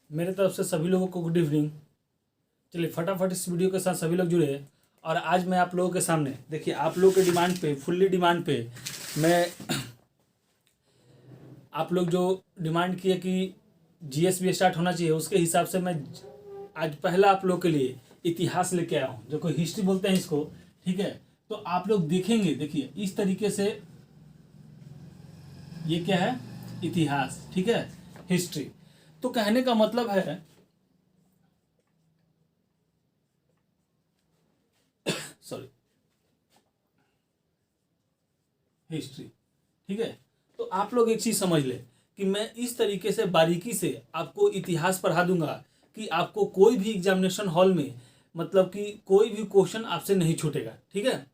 मेरे तरफ से सभी लोगों को गुड इवनिंग। चलिए फटाफट इस वीडियो के साथ सभी लोग जुड़े। और आज मैं आप लोगों के सामने देखिए, आप लोगों के डिमांड पे, फुल्ली डिमांड पे मैं आप लोग जो डिमांड किए कि जीएसबी स्टार्ट होना चाहिए, उसके हिसाब से मैं आज पहला आप लोग के लिए इतिहास लेके आया हूँ, जो कोई हिस्ट्री बोलते हैं इसको। ठीक है, तो आप लोग देखेंगे, देखिए इस तरीके से ये क्या है, इतिहास। ठीक है, हिस्ट्री। तो कहने का मतलब है, सॉरी, हिस्ट्री। ठीक है, तो आप लोग एक चीज समझ ले कि मैं इस तरीके से बारीकी से आपको इतिहास पढ़ा दूंगा कि आपको कोई भी एग्जामिनेशन हॉल में, मतलब कि कोई भी क्वेश्चन आपसे नहीं छूटेगा। ठीक है,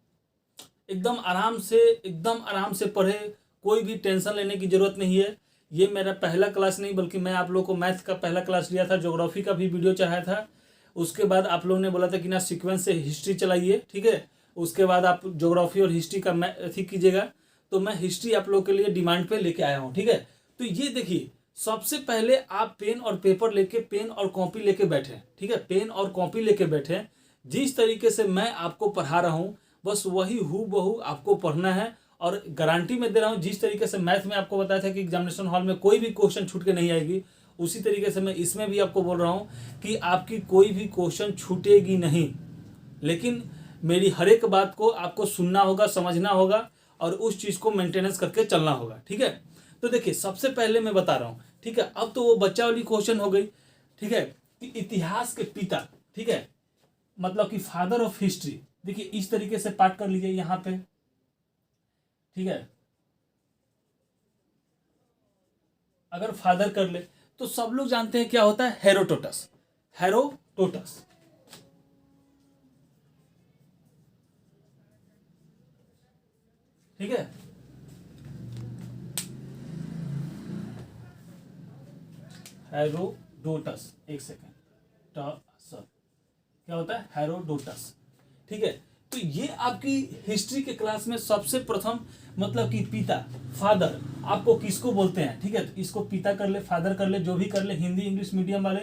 एकदम आराम से, एकदम आराम से पढ़े, कोई भी टेंशन लेने की जरूरत नहीं है। ये मेरा पहला क्लास नहीं, बल्कि मैं आप लोग को मैथ का पहला क्लास लिया था, ज्योग्राफी का भी वीडियो चढ़ाया था। उसके बाद आप लोगों ने बोला था कि ना सीक्वेंस से हिस्ट्री चलाइए। ठीक है, उसके बाद आप ज्योग्राफी और हिस्ट्री का अथी कीजिएगा। तो मैं हिस्ट्री आप लोग के लिए डिमांड पे लेके आया हूँ। ठीक है, तो ये देखिए, सबसे पहले आप पेन और पेपर लेके, पेन और कॉपी लेके बैठे। ठीक है, पेन और कॉपी लेके बैठे। जिस तरीके से मैं आपको पढ़ा रहा हूँ, बस वही हूबहू आपको पढ़ना है। और गारंटी में दे रहा हूँ, जिस तरीके से मैथ में आपको बताया था कि एग्जामिनेशन हॉल में कोई भी क्वेश्चन छूट के नहीं आएगी, उसी तरीके से मैं इसमें भी आपको बोल रहा हूँ कि आपकी कोई भी क्वेश्चन छूटेगी नहीं। लेकिन मेरी हर एक बात को आपको सुनना होगा, समझना होगा और उस चीज़ को मेंटेनेंस करके चलना होगा। ठीक है, तो देखिए सबसे पहले मैं बता रहा हूँ। ठीक है, अब तो वो बच्चा वाली क्वेश्चन हो गई। ठीक है, कि इतिहास के पिता, ठीक है, मतलब कि फादर ऑफ हिस्ट्री। देखिए इस तरीके से पाठ कर लीजिए यहाँ पे। ठीक है, अगर फादर कर ले तो सब लोग जानते हैं क्या होता है, हेरोटोटस। हेरोटोटस। ठीक है, हेरोडोटस, एक सेकेंड, सर, क्या होता है, हेरोडोटस। ठीक है, तो ये आपकी हिस्ट्री के क्लास में सबसे प्रथम, मतलब कि पिता, फादर, आपको किसको बोलते हैं। ठीक है, तो इसको पिता कर ले, फादर कर ले, जो भी कर ले, हिंदी इंग्लिश मीडियम वाले,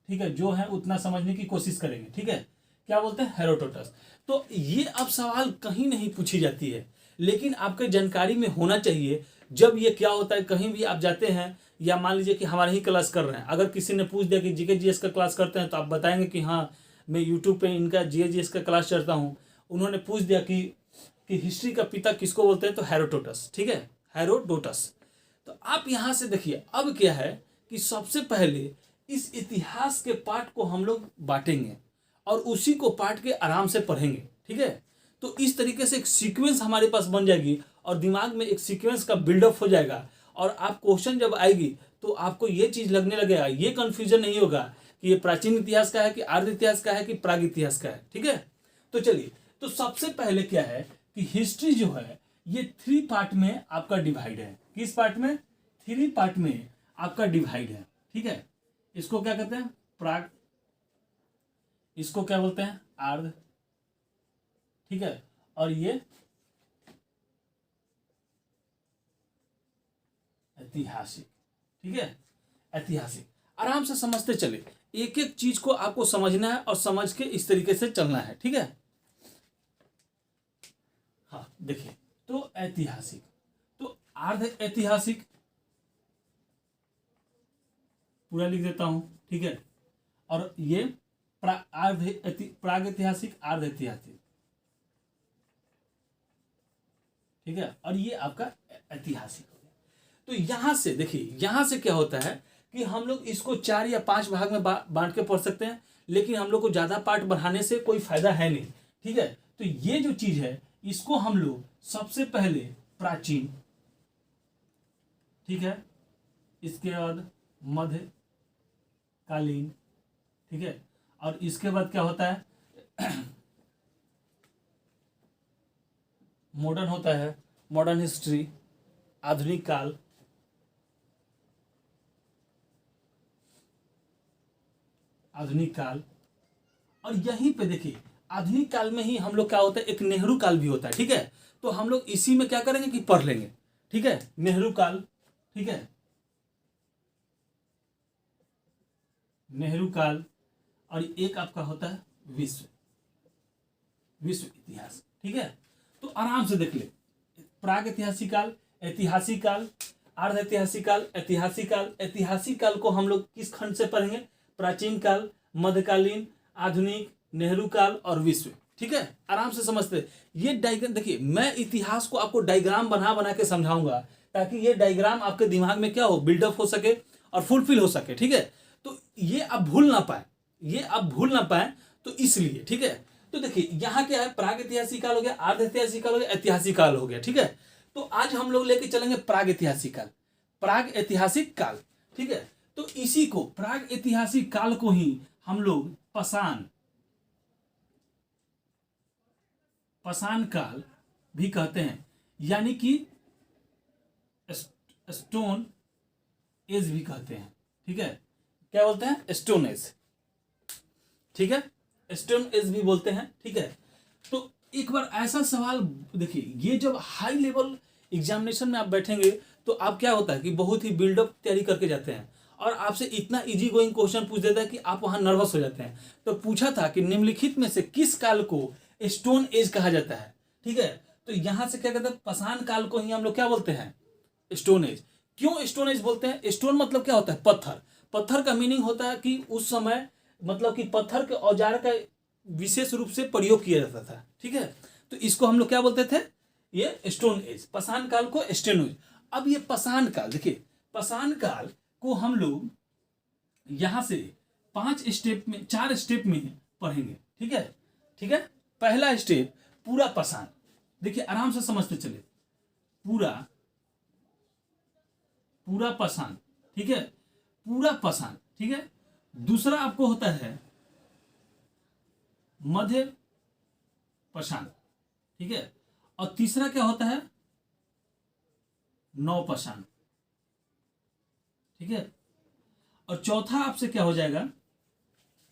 ठीक है, जो है उतना समझने की कोशिश करेंगे। ठीक है, क्या बोलते हैं, हेरोडोटस। तो ये अब सवाल कहीं नहीं पूछी जाती है, लेकिन आपके जानकारी में होना चाहिए। जब ये क्या होता है, कहीं भी आप जाते हैं, या मान लीजिए कि हमारे ही क्लास कर रहे हैं, अगर किसी ने पूछ दिया कि जीके जीएस का क्लास करते हैं, तो आप बताएंगे कि हाँ, मैं यूट्यूब पे इनका जीएस का क्लास चढ़ता हूँ। उन्होंने पूछ दिया कि हिस्ट्री का पिता किसको बोलते हैं, तो हेरोडोटस। ठीक है, हेरोडोटस। तो आप यहां से देखिए, अब क्या है कि सबसे पहले इस इतिहास के पाठ को हम लोग बांटेंगे और उसी को पाठ के आराम से पढ़ेंगे। ठीक है, तो इस तरीके से एक सीक्वेंस हमारे पास बन जाएगी और दिमाग में एक सीक्वेंस का बिल्डअप हो जाएगा। और आप क्वेश्चन जब आएगी तो आपको ये चीज लगने लगेगा, ये कंफ्यूजन नहीं होगा कि ये प्राचीन इतिहास का है कि आर्य इतिहास का है कि प्राग इतिहास का है। ठीक है, तो चलिए, तो सबसे पहले क्या है कि हिस्ट्री जो है ये 3 पार्ट में आपका डिवाइड है। किस पार्ट में, 3 पार्ट में आपका डिवाइड है। ठीक है, इसको क्या कहते हैं, प्राग, इसको क्या बोलते हैं, आर्य। ठीक है, और ये ऐतिहासिक। ठीक है, ऐतिहासिक। आराम से समझते चले, एक एक चीज को आपको समझना है और समझ के इस तरीके से चलना है। ठीक है, हाँ देखिए, तो ऐतिहासिक, तो अर्ध ऐतिहासिक पूरा लिख देता हूं। ठीक है, और ये प्राग ऐतिहासिक, अर्ध ऐतिहासिक। ठीक है, और ये आपका ऐतिहासिक हो गया। तो यहां से देखिए, यहां से क्या होता है कि हम लोग इसको 4 या 5 भाग में बांट के पढ़ सकते हैं, लेकिन हम लोग को ज्यादा पार्ट बढ़ाने से कोई फायदा है नहीं। ठीक है, तो ये जो चीज है, इसको हम लोग सबसे पहले प्राचीन, ठीक है, इसके बाद मध्यकालीन, ठीक है, और इसके बाद क्या होता है, मॉडर्न होता है, मॉडर्न हिस्ट्री, आधुनिक काल, आधुनिक काल। और यहीं पे देखिए, आधुनिक काल में ही हम लोग क्या होता है, एक नेहरू काल भी होता है। ठीक है, तो हम लोग इसी में क्या करेंगे कि पढ़ लेंगे। ठीक है, नेहरू काल। ठीक है, नेहरू काल, और एक आपका होता है विश्व इतिहास। ठीक है, तो आराम से देख ले, प्राग ऐतिहासिक काल, ऐतिहासिक काल, अर्ध ऐतिहासिक काल, ऐतिहासिक काल। ऐतिहासिक काल को हम लोग किस खंड से पढ़ेंगे? प्राचीन काल, मध्यकालीन, आधुनिक, नेहरू काल और विश्व। ठीक है, आराम से समझते। ये डायग्राम देखिए, मैं इतिहास को आपको डायग्राम बना बना के समझाऊंगा, ताकि ये डायग्राम आपके दिमाग में क्या हो, बिल्डअप हो सके और फुलफिल हो सके। ठीक है, तो ये आप भूल ना पाए, तो इसलिए। ठीक है, तो देखिए यहाँ क्या है, प्राग ऐतिहासिक काल हो गया, अर्ध ऐतिहासिक काल हो गया, ऐतिहासिक काल हो गया। ठीक है, तो आज हम लोग लेके चलेंगे प्राग ऐतिहासिक काल। ठीक है, तो इसी को, प्राग ऐतिहासिक काल को ही हम लोग पाषाण काल भी कहते हैं, यानी कि स्टोन एज भी कहते हैं। ठीक है, क्या बोलते हैं? Stone age. ठीक है, स्टोन एज भी बोलते हैं। ठीक है, तो एक बार ऐसा सवाल देखिए, ये जब हाई लेवल एग्जामिनेशन में आप बैठेंगे तो आप क्या होता है कि बहुत ही बिल्डअप तैयारी करके जाते हैं, और आपसे इतना इजी गोइंग क्वेश्चन पूछ देता है कि आप वहां नर्वस हो जाते हैं। तो पूछा था कि निम्नलिखित में से किस काल को स्टोन एज कहा जाता है? ठीक है, तो यहां से क्या कहते हैं, पाषाण काल को ही हम लोग क्या बोलते हैं? Stone age. क्यों स्टोन एज बोलते हैं? स्टोन मतलब क्या होता है? पत्थर का मीनिंग होता है कि उस समय मतलब कि पत्थर के औजार का विशेष रूप से प्रयोग किया जाता था। ठीक है, तो इसको हम लोग क्या बोलते थे? ये स्टोन एज। पाषाण काल को स्टोन एज। अब ये पाषाण काल देखिए, पाषाण काल को हम लोग यहां से 4 स्टेप में पढ़ेंगे। ठीक है, पहला स्टेप पूरा पाषाण। देखिए आराम से समझते चले, पूरा पाषाण। ठीक है, पूरा पाषाण। ठीक है, दूसरा आपको होता है मध्य पाषाण। ठीक है, और तीसरा क्या होता है? नव पाषाण। ठीक है, और चौथा आपसे क्या हो जाएगा,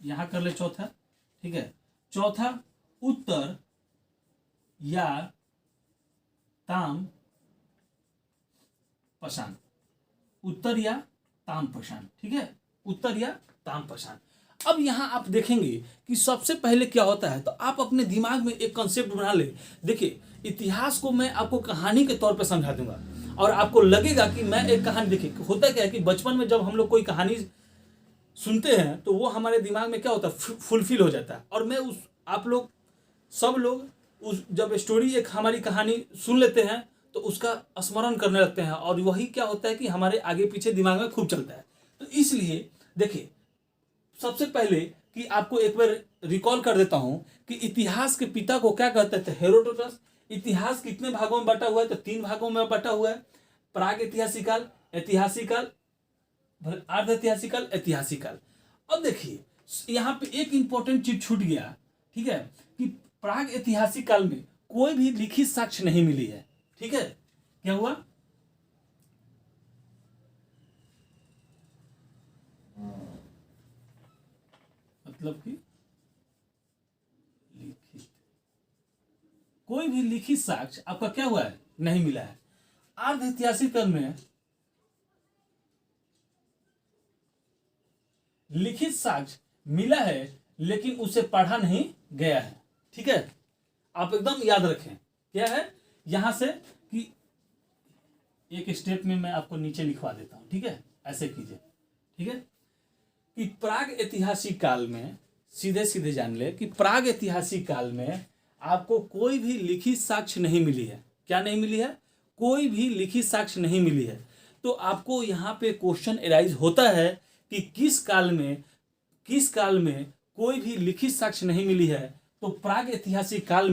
यहां कर ले चौथा। ठीक है, चौथा उत्तर या ताम पाषाण। उत्तर या ताम पाषाण। ठीक है, उत्तर या ताम पाषाण। अब यहां आप देखेंगे कि सबसे पहले क्या होता है, तो आप अपने दिमाग में एक कॉन्सेप्ट बना ले। देखिए, इतिहास को मैं आपको कहानी के तौर पे समझा दूंगा, और आपको लगेगा कि मैं एक कहानी। देखिए होता क्या है कि बचपन में जब हम लोग कोई कहानी सुनते हैं तो वो हमारे दिमाग में क्या होता है, फुलफिल हो जाता है। और मैं आप लोग सब लोग जब स्टोरी एक हमारी कहानी सुन लेते हैं तो उसका स्मरण करने लगते हैं, और वही क्या होता है कि हमारे आगे पीछे दिमाग में खूब चलता है। तो इसलिए देखिए, सबसे पहले कि आपको एक बार रिकॉल कर देता हूं कि इतिहास के पिता को क्या कहते थे? हेरोडोटस। इतिहास कितने भागों में बटा हुआ है? तो 3 भागों में बटा हुआ है। प्राग ऐतिहासिक काल, ऐतिहासिक काल, अर्ध ऐतिहासिक काल, ऐतिहासिक काल। अब देखिए यहां पे एक इंपॉर्टेंट चीज छूट गया। ठीक है, कि प्राग ऐतिहासिक काल में कोई भी लिखित साक्ष्य नहीं मिली है। ठीक है, क्या हुआ? मतलब कि कोई भी लिखित साक्ष्य आपका क्या हुआ है? नहीं मिला है। अर्ध ऐतिहासिक काल में लिखित साक्ष्य मिला है, लेकिन उसे पढ़ा नहीं गया है। ठीक है, आप एकदम याद रखें क्या है यहां से, कि एक स्टेप में मैं आपको नीचे लिखवा देता हूं। ठीक है, ऐसे कीजिए। ठीक है, कि प्राग ऐतिहासिक काल में, सीधे सीधे जान ले कि प्राग ऐतिहासिक काल में आपको कोई भी लिखित साक्ष्य नहीं मिली है। क्या नहीं मिली है? कोई भी लिखित साक्ष्य नहीं मिली है। तो आपको यहाँ पे क्वेश्चन एराइज होता है कि किस काल में कोई भी लिखित साक्ष्य नहीं मिली है। तो प्राग ऐतिहासिक काल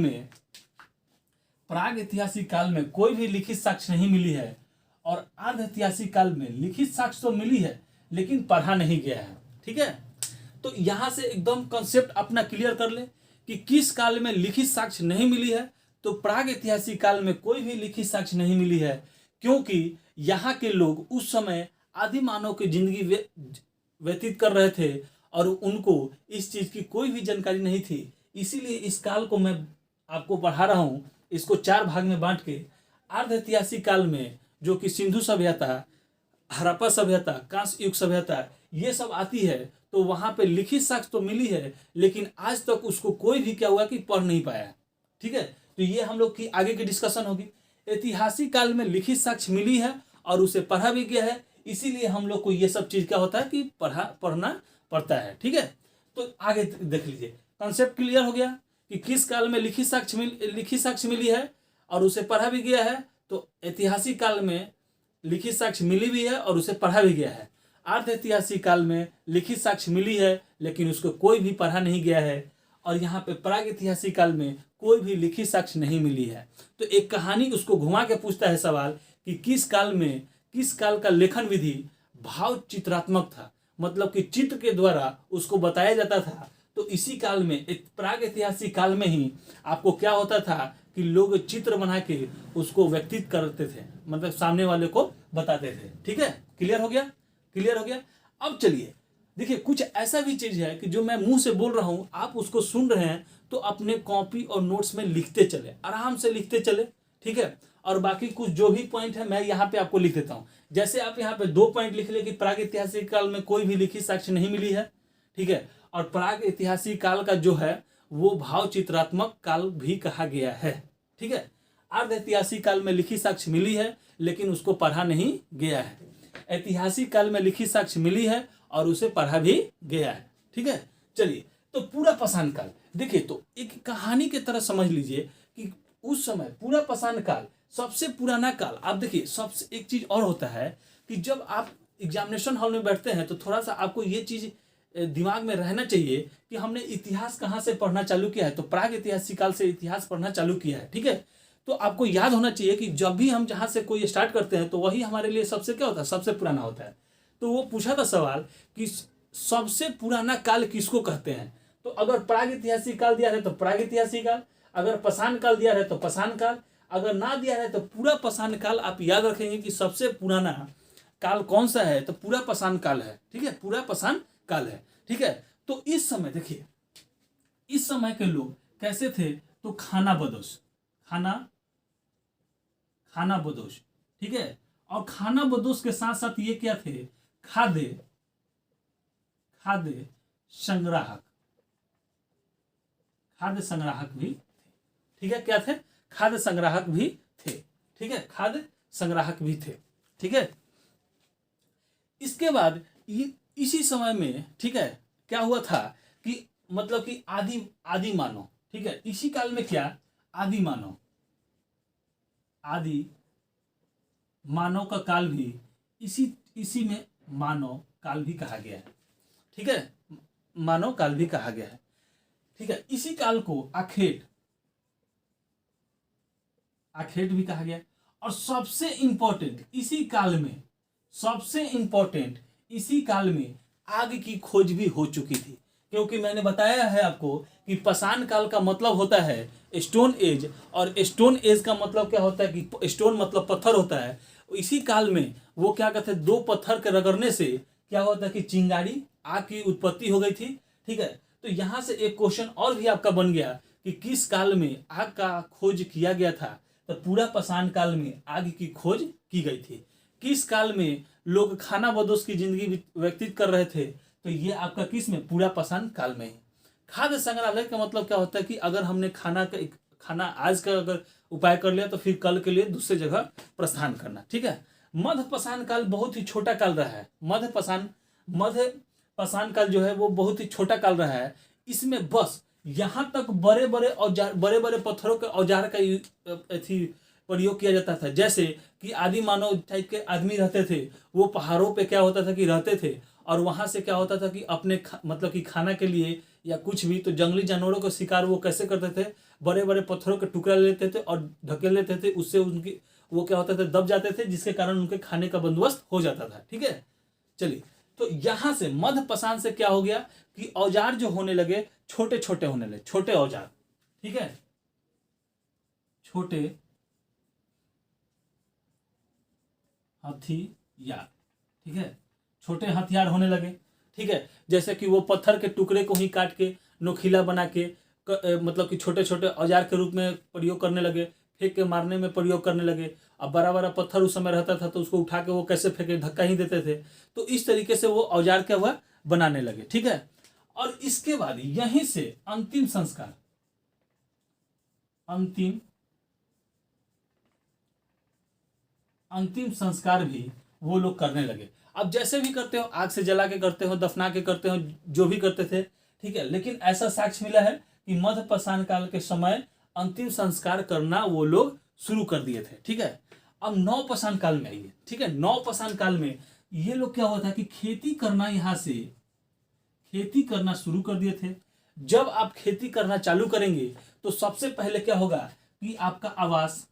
में कोई भी लिखित साक्ष्य नहीं मिली है, और अर्ध ऐतिहासिक काल में लिखित साक्ष्य तो मिली है लेकिन पढ़ा नहीं गया है। ठीक है, तो यहां से एकदम कॉन्सेप्ट अपना क्लियर कर ले कि किस काल में लिखित साक्ष्य नहीं मिली है। तो प्राग ऐतिहासिक काल में कोई भी लिखित साक्ष्य नहीं मिली है, क्योंकि यहाँ के लोग उस समय आदि मानव की जिंदगी व्यतीत कर रहे थे, और उनको इस चीज की कोई भी जानकारी नहीं थी। इसीलिए इस काल को मैं आपको पढ़ा रहा हूं, इसको 4 भाग में बांट के। अर्ध ऐतिहासिक काल में, जो कि सिंधु सभ्यता, हड़प्पा सभ्यता, कांस्य युग सभ्यता, ये सब आती है तो वहां पे लिखित साक्ष्य तो मिली है, लेकिन आज तक उसको कोई भी क्या हुआ कि पढ़ नहीं पाया। ठीक है, तो ये हम लोग की आगे की डिस्कशन होगी। ऐतिहासिक काल में लिखित साक्ष्य मिली है और उसे पढ़ा भी गया है, इसीलिए हम लोग को ये सब चीज क्या होता है कि पढ़ना पड़ता है। ठीक है, तो आगे देख लीजिए, कॉन्सेप्ट क्लियर हो गया कि किस काल में लिखित साक्ष्य मिली है और उसे पढ़ा भी गया है। तो ऐतिहासिक काल में लिखित साक्ष्य मिली भी है और उसे पढ़ा भी गया है। अर्ध ऐतिहासिक काल में लिखित साक्ष्य मिली है लेकिन उसको कोई भी पढ़ा नहीं गया है। और यहाँ पे प्राग ऐतिहासिक काल में कोई भी लिखित साक्ष्य नहीं मिली है। तो एक कहानी उसको घुमा के पूछता है सवाल कि किस काल का लेखन विधि भाव चित्रात्मक था, मतलब कि चित्र के द्वारा उसको बताया जाता था। तो इसी काल में, प्राग ऐतिहासिक काल में ही आपको क्या होता था कि लोग चित्र बना के उसको व्यक्तित करते थे, मतलब सामने वाले को बताते थे। ठीक है, क्लियर हो गया। अब चलिए देखिए, कुछ ऐसा भी चीज है कि जो मैं मुंह से बोल रहा हूं, आप उसको सुन रहे हैं तो अपने कॉपी और नोट्स में लिखते चले, आराम से लिखते चले। ठीक है, और बाकी कुछ जो भी पॉइंट है मैं यहाँ पे आपको लिख देता हूँ। जैसे आप यहाँ पे 2 पॉइंट लिख ले कि प्राग ऐतिहासिक काल में कोई भी लिखित साक्ष्य नहीं मिली है। ठीक है, और प्राग ऐतिहासिक काल का जो है वो भाव चित्रात्मक काल भी कहा गया है। ठीक है, अर्ध ऐतिहासिक काल में लिखित साक्ष्य मिली है लेकिन उसको पढ़ा नहीं गया है। ऐतिहासिक काल में लिखित साक्ष्य मिली है और उसे पढ़ा भी गया है। ठीक है, चलिए, तो पूरा पाषाण काल देखिए, तो एक कहानी की तरह समझ लीजिए कि उस समय पूरा पाषाण काल सबसे पुराना काल। आप देखिए, सबसे एक चीज और होता है कि जब आप एग्जामिनेशन हॉल में बैठते हैं तो थोड़ा सा आपको ये चीज दिमाग में रहना चाहिए कि हमने इतिहास कहाँ से पढ़ना चालू किया है। तो प्राग ऐतिहासिक काल से इतिहास पढ़ना चालू किया है। ठीक है, तो आपको याद होना चाहिए कि जब भी हम जहाँ से कोई स्टार्ट करते हैं तो वही हमारे लिए सबसे क्या होता है, सबसे पुराना होता है। तो वो पूछा था सवाल कि सबसे पुराना काल किसको कहते हैं। तो अगर प्राग ऐतिहासिक काल दिया है तो प्राग ऐतिहासिक काल, अगर पाषाण काल दिया है तो पाषाण काल, अगर ना दिया है तो पूरा पाषाण काल। आप याद रखेंगे कि सबसे पुराना काल कौन सा है, तो पूरा पाषाण काल है। ठीक है, पूरा पाषाण काल है। ठीक है, तो इस समय देखिए, इस समय के लोग कैसे थे, तो खाना बदोश। ठीक है, और खाना बदोश के साथ साथ ये क्या थे, खाद्य संग्राहक भी थे। ठीक है, क्या थे, खाद्य संग्राहक भी थे। ठीक है, खाद्य संग्राहक भी थे। ठीक है, इसके बाद इसी समय में, ठीक है, क्या हुआ था कि मतलब कि आदि मानव। ठीक है, इसी काल में क्या, आदि मानव का काल भी इसी में मानव काल भी कहा गया है। ठीक है, मानव काल भी कहा गया है। ठीक है, इसी काल को आखेट भी कहा गया। और सबसे इंपॉर्टेंट इसी काल में आग की खोज भी हो चुकी थी, क्योंकि मैंने बताया है आपको कि पाषाण काल का मतलब होता है स्टोन एज, और स्टोन एज का मतलब क्या होता है कि स्टोन मतलब पत्थर होता है। इसी काल में वो क्या कहते हैं, 2 पत्थर के रगड़ने से क्या होता है कि चिंगारी आग की उत्पत्ति हो गई थी। ठीक है, तो यहां से एक क्वेश्चन और भी आपका बन गया कि किस काल में आग का खोज किया गया था। तो पूरा पाषाण काल में आग की खोज की गई थी। किस काल में लोग खाना बदोश की जिंदगी व्यतीत कर रहे थे, तो ये आपका किस में, पूरा पाषाण काल में। खाद्य संग्रहालय का मतलब क्या होता है कि अगर हमने खाना आज का अगर उपाय कर लिया तो फिर कल के लिए दूसरे जगह प्रस्थान करना। ठीक है, मध्य पाषाण काल बहुत ही छोटा काल रहा है। मध्य पाषाण काल जो है वो बहुत ही छोटा काल रहा है। इसमें बस यहाँ तक बड़े बड़े पत्थरों के औजार का प्रयोग किया जाता था। जैसे कि आदि मानव टाइप के आदमी रहते थे, वो पहाड़ों पे क्या होता था कि रहते थे, और वहां से क्या होता था कि अपने मतलब कि खाना के लिए या कुछ भी, तो जंगली जानवरों का शिकार वो कैसे करते थे, बड़े बड़े पत्थरों के टुकड़ा लेते थे और ढकेल लेते थे, उससे उनकी वो क्या होता था, दब जाते थे, जिसके कारण उनके खाने का बंदोबस्त हो जाता था। ठीक है, चलिए, तो यहां से मध्य पाषाण से क्या हो गया कि औजार जो होने लगे छोटे छोटे होने लगे, छोटे औजार। ठीक है, छोटे हथियार। ठीक है, छोटे हथियार होने लगे। ठीक है, जैसे कि वो पत्थर के टुकड़े को ही काट के नोखीला बना के मतलब कि छोटे छोटे औजार के रूप में प्रयोग करने लगे। फेंक के मारने में प्रयोग करने लगे। अब बड़ा बड़ा पत्थर उस समय रहता था तो उसको उठा के वो कैसे फेंके, धक्का ही देते थे। तो इस तरीके से वो औजार क्या हुआ, बनाने लगे। ठीक है, और इसके बाद यहीं से अंतिम संस्कार, अंतिम संस्कार भी वो लोग करने लगे। अब जैसे भी करते हो, आग से जला के करते हो, दफना के करते हो, जो भी करते थे। ठीक है, लेकिन ऐसा साक्ष्य मिला है कि मध्य पाषाण काल के समय अंतिम संस्कार करना वो लोग शुरू कर दिए थे। ठीक है, अब नव पाषाण काल में आइए। ठीक है, नव पाषाण काल में ये लोग क्या हुआ था कि खेती करना, यहां से खेती करना शुरू कर दिए थे। जब आप खेती करना चालू करेंगे तो सबसे पहले क्या होगा कि आपका आवास,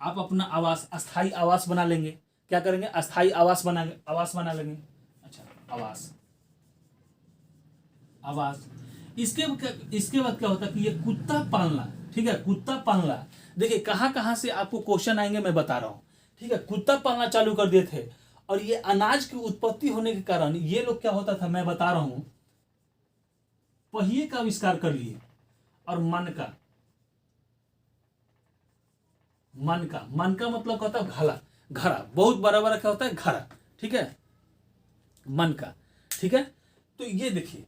आप अपना आवास, अस्थाई आवास बना लेंगे। क्या करेंगे, अस्थाई आवास बना लेंगे। अच्छा, आवास। इसके बाद क्या होता है कि ये कुत्ता पालना। ठीक है, कुत्ता पालना, देखिए कहां कहां से आपको क्वेश्चन आएंगे मैं बता रहा हूं। ठीक है, कुत्ता पालना चालू कर दिए थे। और ये अनाज की उत्पत्ति होने के कारण ये लोग क्या होता था, मैं बता रहा हूं, पहिए का आविष्कार कर लिए। और मन का मतलब क्या होता है, घड़ा, बहुत बड़ा बड़ा क्या होता है, घड़ा। ठीक है, मन का। ठीक है, तो ये देखिए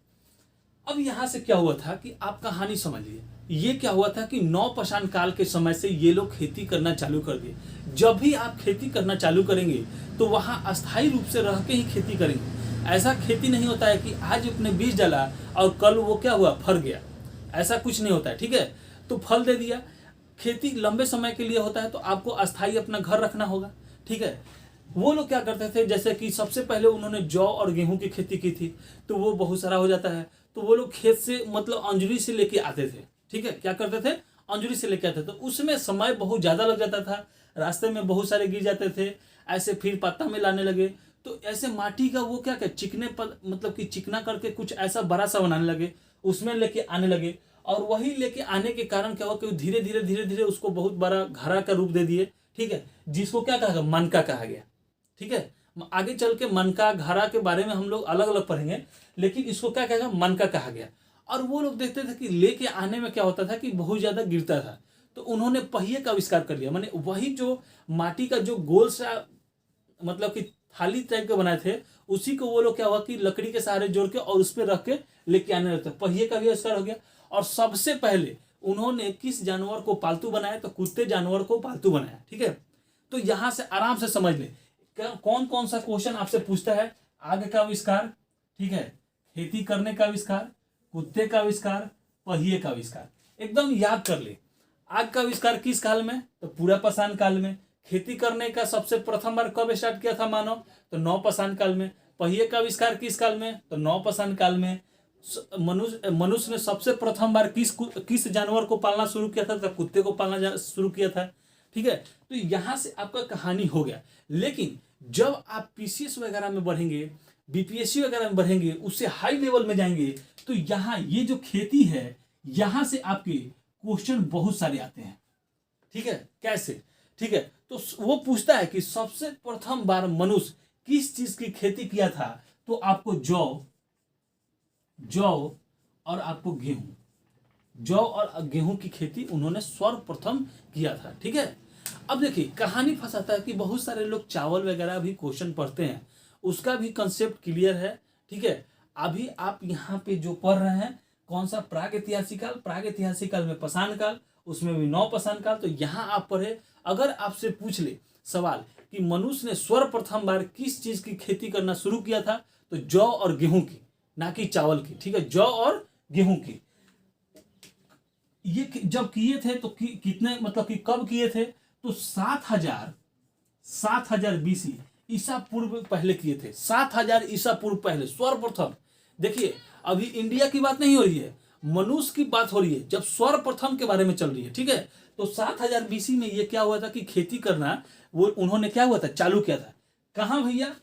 अब यहां से क्या हुआ था कि आप कहानी समझिए। ये क्या हुआ था कि नव पाषाण काल के समय से ये लोग खेती करना चालू कर दिए। जब भी आप खेती करना चालू करेंगे तो वहां अस्थायी रूप से रह के ही खेती करेंगे। ऐसा खेती नहीं होता है कि आज अपने बीज डाला और कल वो क्या हुआ, फर गया। ऐसा कुछ नहीं होता है। ठीक है, तो फल दे दिया। खेती लंबे समय के लिए होता है तो आपको अस्थायी अपना घर रखना होगा। ठीक है, वो लोग क्या करते थे, जैसे कि सबसे पहले उन्होंने जौ और गेहूं की खेती की थी तो वो बहुत सारा हो जाता है। तो वो लोग खेत से मतलब अंजुरी से लेके आते थे। ठीक है, क्या करते थे, अंजुरी से लेके आते थे। तो उसमें समय बहुत ज्यादा लग जाता था, रास्ते में बहुत सारे गिर जाते थे। ऐसे फिर पत्ता में लाने लगे। तो ऐसे माटी का वो क्या चिकने पर मतलब कि चिकना करके कुछ ऐसा बड़ा सा बनाने लगे, उसमें लेके आने लगे। और वही लेके आने के कारण क्या हुआ कि धीरे धीरे उसको बहुत बड़ा घड़ा का रूप दे दिए। ठीक है, जिसको क्या कहा गया, मनका कहा गया। ठीक है, आगे चल के मनका घड़ा के बारे में हम लोग अलग अलग पढ़ेंगे, लेकिन इसको क्या कहेगा, मनका कहा गया। और वो लोग देखते थे कि लेके आने में क्या होता था कि बहुत ज्यादा गिरता था। तो उन्होंने पहिए का आविष्कार कर लिया। माने वही जो माटी का जो गोल सा मतलब कि थाली टाइप के बनाए थे, उसी को वो लोग क्या हुआ कि लकड़ी के सहारे जोड़ के और उस पर रख के लेके आने लगते। पहिए का भी आविष्कार हो गया। और सबसे पहले उन्होंने किस जानवर को पालतू बनाया, तो कुत्ते जानवर को पालतू बनाया। ठीक है, तो यहां से आराम से समझ ले कौन कौन सा क्वेश्चन आपसे पूछता है। आग का आविष्कार, ठीक है, खेती करने का आविष्कार, कुत्ते का आविष्कार, पहिए का आविष्कार, एकदम याद कर ले। आग का आविष्कार किस काल में, तो पूरा पाषाण काल में। खेती करने का सबसे प्रथम बार कब स्टार्ट किया था मानव, तो नव पाषाण काल में। पहिए का आविष्कार किस काल में, तो नव पाषाण काल में। मनुष्य ने सबसे प्रथम बार किस जानवर को पालना शुरू किया था, तो कुत्ते को पालना शुरू किया था। ठीक है, तो यहां से आपका कहानी हो गया। लेकिन जब आप पीसीएस वगैरह में बढ़ेंगे, बीपीएससी वगैरह में बढ़ेंगे, उससे हाई लेवल में जाएंगे, तो यहाँ ये जो खेती है, यहां से आपके क्वेश्चन बहुत सारे आते हैं। ठीक है, कैसे, ठीक है, तो वो पूछता है कि सबसे प्रथम बार मनुष्य किस चीज की खेती किया था, तो आपको जौ और आपको गेहूं, जौ और गेहूं की खेती उन्होंने सर्वप्रथम किया था। ठीक है, अब देखिए कहानी फंसाता है कि बहुत सारे लोग चावल वगैरह भी क्वेश्चन पढ़ते हैं, उसका भी कंसेप्ट क्लियर है। ठीक है, अभी आप यहाँ पे जो पढ़ रहे हैं कौन सा, प्रागैतिहासिक काल, प्रागैतिहासिक काल में पाषाण काल, उसमें भी नव पाषाण काल। तो यहाँ आप पढ़े, अगर आपसे पूछ ले सवाल कि मनुष्य ने सर्वप्रथम बार किस चीज की खेती करना शुरू किया था, तो जौ और गेहूं की, ना कि चावल की। ठीक है, जौ और गेहूं की। ये जब किए थे तो कितने मतलब कि कब किए थे, तो 7000 बीसी ईसा पूर्व पहले किए थे। 7000 ईसा पूर्व पहले सर्वप्रथम। देखिए अभी इंडिया की बात नहीं हो रही है, मनुष्य की बात हो रही है, जब सर्वप्रथम के बारे में चल रही है। ठीक है, तो 7000 बीसी में ये क्या हुआ था कि खेती करना वो उन्होंने क्या हुआ था, चालू किया था। कहां भैया,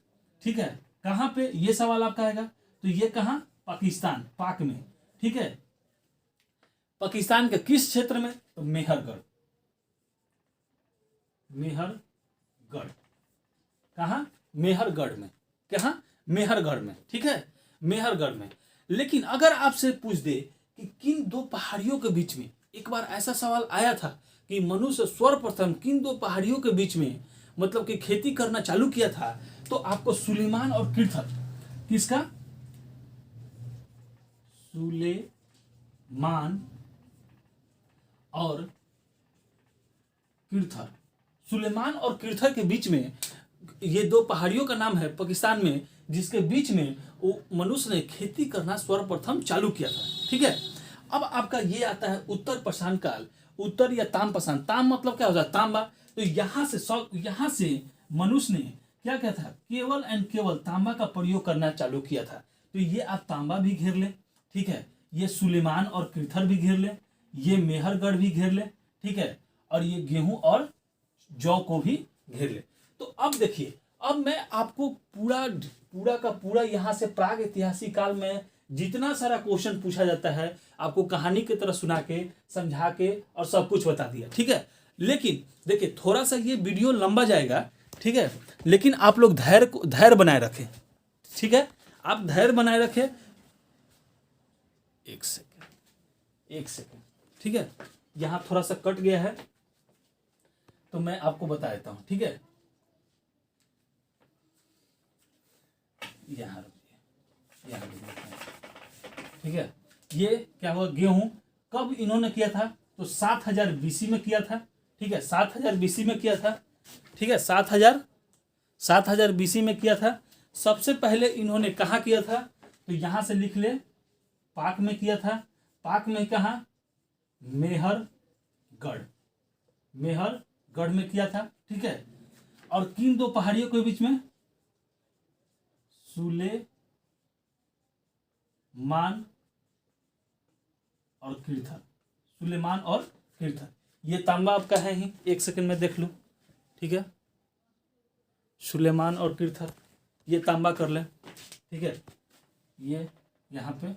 ठीक है, कहां पे, ये सवाल आपका आएगा। तो ये कहां, पाकिस्तान, पाक में। ठीक है, पाकिस्तान के किस क्षेत्र में, तो मेहरगढ़, कहा, मेहरगढ़ में, कहा, मेहरगढ़ में। ठीक है, मेहरगढ़ में। लेकिन अगर आपसे पूछ दे कि किन दो पहाड़ियों के बीच में एक बार ऐसा सवाल आया था कि मनुष्य सर्वप्रथम किन दो पहाड़ियों के बीच में मतलब कि खेती करना चालू किया था, तो आपको सुलेमान और किर्थर, किसका, सुलेमान और किर्थर, सुलेमान और किर्थर के बीच में, ये दो पहाड़ियों का नाम है पाकिस्तान में, जिसके बीच में वो मनुष्य ने खेती करना सर्वप्रथम चालू किया था। ठीक है, अब आपका ये आता है उत्तर पाषाण काल, उत्तर या ताम पाषाण, ताम मतलब क्या होता है, तांबा। तो यहाँ से मनुष्य ने क्या किया था, केवल एंड केवल तांबा का प्रयोग करना चालू किया था। तो ये आप तांबा भी घेर ले, ठीक है, ये सुलेमान और किर्थर भी घेर ले, ये मेहरगढ़ भी घेर ले, ठीक है, और ये गेहूं और जौ को भी घेर ले। तो अब देखिए, अब मैं आपको पूरा का पूरा यहाँ से प्राग ऐतिहासिक काल में जितना सारा क्वेश्चन पूछा जाता है आपको कहानी की तरह सुना के, समझा के और सब कुछ बता दिया। ठीक है, लेकिन देखिए थोड़ा सा ये वीडियो लंबा जाएगा, ठीक है, लेकिन आप लोग धैर्य बनाए रखें। ठीक है, आप धैर्य बनाए रखें। एक सेकेंड, ठीक है, यहाँ थोड़ा सा कट गया है तो मैं आपको बता देता हूँ। ठीक है, यहाँ रुकिए, ठीक है, ये क्या हुआ, गेहूं कब इन्होंने किया था, तो 7000 बीसी में किया था। ठीक है, 7000 बीसी में किया था। ठीक है, 7000 बीसी में किया था। सबसे पहले इन्होंने कहाँ किया था, तो यहां से लिख ले, पाक में किया था। पाक में कहा, मेहरगढ़ में किया था। ठीक है, और किन दो पहाड़ियों के बीच में, सुलेमान और किर्थर। ये तांबा आपका है ही, एक सेकंड में देख लूं। ठीक है, सुलेमान और किर्थर, ये तांबा कर ले। ठीक है, ये यहाँ पे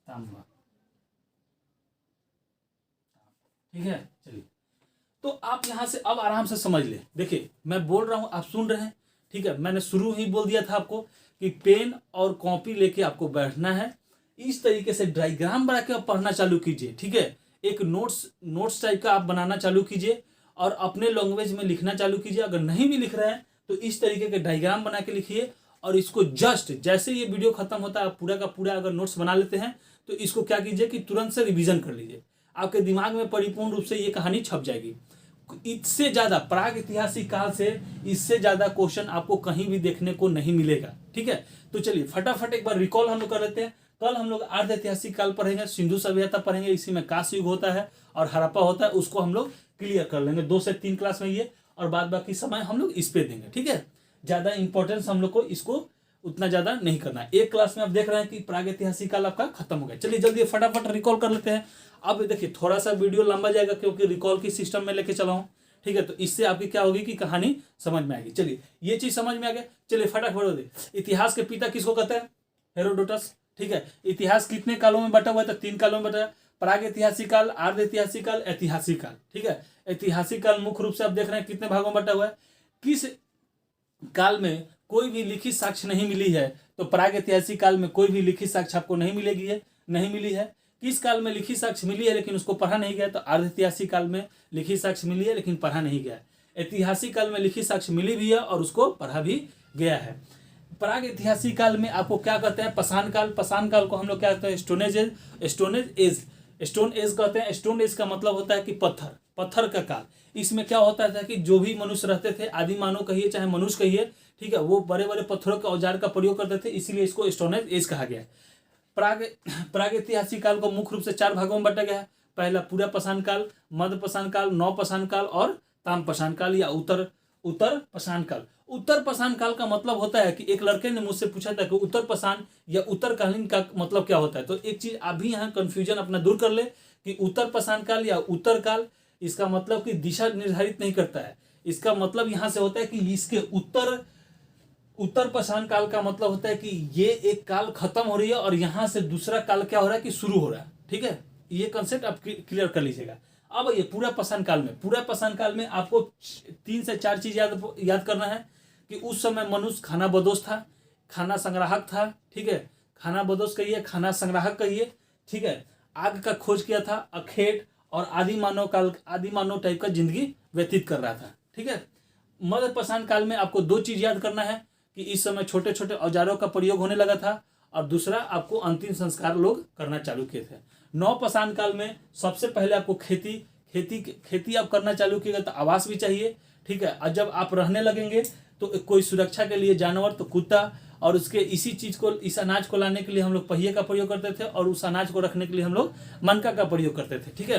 तांबा। ठीक है, चलिए, तो आप यहां से अब आराम से समझ ले। देखिए मैं बोल रहा हूं, आप सुन रहे हैं। ठीक है, मैंने शुरू ही बोल दिया था आपको कि पेन और कॉपी लेके आपको बैठना है, इस तरीके से डायग्राम बना के आप पढ़ना चालू कीजिए। ठीक है, एक नोट्स टाइप का आप बनाना चालू कीजिए और अपने लैंग्वेज में लिखना चालू कीजिए। अगर नहीं भी लिख रहे हैं तो इस तरीके के डायग्राम बना के लिखिए, और इसको जस्ट जैसे ये वीडियो खत्म होता है, आप पूरा का पूरा अगर नोट्स बना लेते हैं तो इसको क्या कीजिए कि तुरंत से रिवीजन कर लीजिए। आपके दिमाग में परिपूर्ण रूप से ये कहानी छप जाएगी। इससे ज्यादा प्राग ऐतिहासिक काल से इससे ज्यादा क्वेश्चन आपको कहीं भी देखने को नहीं मिलेगा। ठीक है, तो चलिए फटाफट एक बार रिकॉल हम लोग कर लेते हैं। कल हम लोग अर्ध ऐतिहासिक काल पढ़ेंगे, सिंधु सभ्यता पढ़ेंगे, इसी में कांस्य युग होता है और हड़प्पा होता है, उसको हम लोग क्लियर कर लेंगे 2 से 3 क्लास में ये, और बाद बाकी समय हम लोग इस पे देंगे। ठीक है, ज्यादा इंपॉर्टेंस हम लोग को इसको उतना ज्यादा नहीं करना है। एक क्लास में आप देख रहे हैं कि प्राग ऐतिहासिक काल आपका खत्म हो गया। चलिए जल्दी फटाफट रिकॉल कर लेते हैं। अब देखिए थोड़ा सा वीडियो लंबा जाएगा क्योंकि रिकॉल की सिस्टम में लेके चला हूँ। ठीक है, तो इससे आपकी क्या होगी कि कहानी समझ में आएगी। चलिए ये चीज समझ में आ गया, चलिए फटाफट। इतिहास के पिता किसको कहते हैं, हेरोडोटस। ठीक है, इतिहास कितने कालों में बटा हुआ है, तो 3 कालों में बटा है, प्राग ऐतिहासिक काल, अर्ध ऐतिहासिक काल, ऐतिहासिक काल। ठीक है, ऐतिहासिक काल मुख्य रूप से आप देख रहे हैं कितने भागों में बटा हुआ है। किस काल में कोई भी लिखित साक्ष्य नहीं मिली है, तो प्राग ऐतिहासिक काल में कोई भी लिखित साक्ष्य आपको नहीं मिली है। किस काल में लिखित साक्ष्य मिली है लेकिन उसको पढ़ा नहीं गया, तो अर्ध ऐतिहासिक काल में लिखित साक्ष्य मिली है लेकिन पढ़ा नहीं गया। ऐतिहासिक काल में लिखित साक्ष्य मिली भी है और उसको पढ़ा भी गया है। प्राग ऐतिहासिक काल में आपको क्या कहते हैं, पाषाण काल। पाषाण काल को हम लोग क्या कहते हैं, स्टोन एज कहते हैं। स्टोन एज का मतलब होता है कि पत्थर का काल। इसमें क्या होता था कि जो भी मनुष्य रहते थे, आदि मानव कहिए चाहे मनुष्य कहिए, ठीक है, वो बड़े बड़े पत्थरों के औजार का प्रयोग करते थे, इसीलिए इसको स्टोन एज कहा गया है। प्राग ऐतिहासिक काल को मुख्य रूप से 4 भागों में बांटा गया है। पहला पूरा पाषाण काल, मध्य पाषाण काल, नव पाषाण काल और ताम पाषाण काल या उत्तर पाषाण काल। उत्तर पाषाण काल का मतलब होता है कि एक लड़के ने मुझसे पूछा था कि उत्तर पाषाण या उत्तरकालीन का मतलब क्या होता है। तो एक चीज आप भी यहाँ कंफ्यूजन अपना दूर कर ले कि उत्तर पाषाण काल या उत्तर काल, इसका मतलब कि दिशा निर्धारित नहीं करता है। इसका मतलब यहाँ से होता है कि इसके उत्तर पाषाण काल का मतलब होता है कि ये एक काल खत्म हो रही है और यहाँ से दूसरा काल क्या हो रहा है कि शुरू हो रहा है। ठीक है, ये कंसेप्ट आप क्लियर कर लीजिएगा। अब ये पूरा पाषाण काल में आपको 3 से 4 चीज याद करना है कि उस समय मनुष्य खाना बदोश था, खाना संग्राहक था। ठीक है, खाना बदोश कहिए, खाना संग्राहक कहिए। ठीक है, आग का खोज किया था, अखेट और आदि मानव टाइप का जिंदगी व्यतीत कर रहा था। ठीक है, मध्य पाषाण काल में आपको दो चीज याद करना है कि इस समय छोटे छोटे औजारों का प्रयोग होने लगा था, और दूसरा आपको अंतिम संस्कार लोग करना चालू किए थे। नवपाषाण काल में सबसे पहले आपको खेती आप करना चालू किएगा तो आवास भी चाहिए। ठीक है, और जब आप रहने लगेंगे तो कोई सुरक्षा के लिए जानवर तो कुत्ता, और उसके इस अनाज को लाने के लिए हम लोग पहिए का प्रयोग करते थे, और उस अनाज को रखने के लिए हम लोग मनका का प्रयोग करते थे। ठीक है,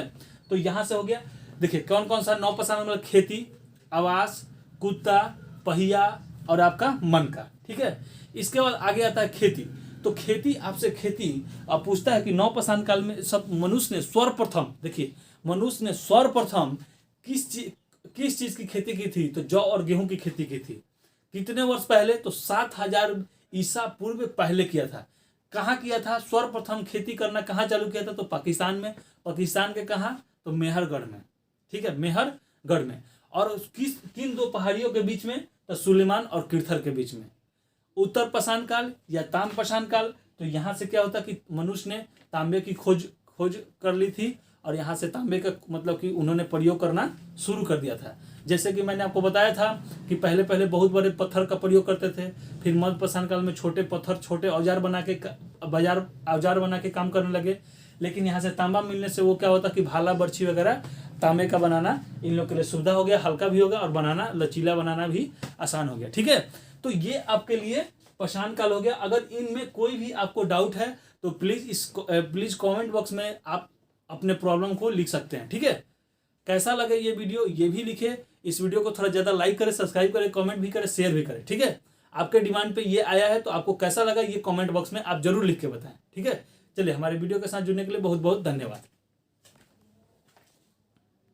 तो यहाँ से हो गया। देखिए कौन कौन सा नवपाषाण में, खेती, आवास, कुत्ता, पहिया और आपका मनका। ठीक है, इसके बाद आगे आता है खेती। तो खेती आपसे आप पूछता है कि नवपाषाण काल में सब मनुष्य ने सर्वप्रथम, देखिए मनुष्य ने सर्वप्रथम किस चीज की खेती की थी? तो जौ और गेहूं की खेती की थी। कितने वर्ष पहले? तो 7000 ईसा पूर्व पहले किया था। कहाँ किया था? सर्वप्रथम खेती करना कहाँ चालू किया था? तो पाकिस्तान में। पाकिस्तान के कहाँ? तो मेहरगढ़ में। ठीक है, मेहरगढ़ में। और किन दो पहाड़ियों के बीच में? तो सुलेमान और किरथर के बीच में। उत्तर पाषाण काल या ताम पाषाण काल, तो यहाँ से क्या होता कि मनुष्य ने तांबे की खोज कर ली थी, और यहाँ से तांबे का मतलब कि उन्होंने प्रयोग करना शुरू कर दिया था। जैसे कि मैंने आपको बताया था कि पहले बहुत बड़े पत्थर का प्रयोग करते थे, फिर मध्य पाषाण काल में छोटे पत्थर, छोटे औजार बना के काम करने लगे। लेकिन यहाँ से तांबा मिलने से वो क्या होता कि भाला, बर्छी वगैरह तांबे का बनाना इन लोग के लिए सुविधा हो गया, हल्का भी होगा और बनाना, लचीला बनाना भी आसान हो गया। ठीक है, तो ये आपके लिए पाषाण काल हो गया। अगर इनमें कोई भी आपको डाउट है तो प्लीज कमेंट बॉक्स में आप अपने प्रॉब्लम को लिख सकते हैं। ठीक है, कैसा लगे ये वीडियो ये भी लिखे। इस वीडियो को थोड़ा ज़्यादा लाइक करें, सब्सक्राइब करें, कमेंट भी करें, शेयर भी करें। ठीक है, आपके डिमांड पे ये आया है, तो आपको कैसा लगा ये कमेंट बॉक्स में आप जरूर लिख के बताएं। ठीक है, चलिए हमारे वीडियो के साथ जुड़ने के लिए बहुत बहुत धन्यवाद।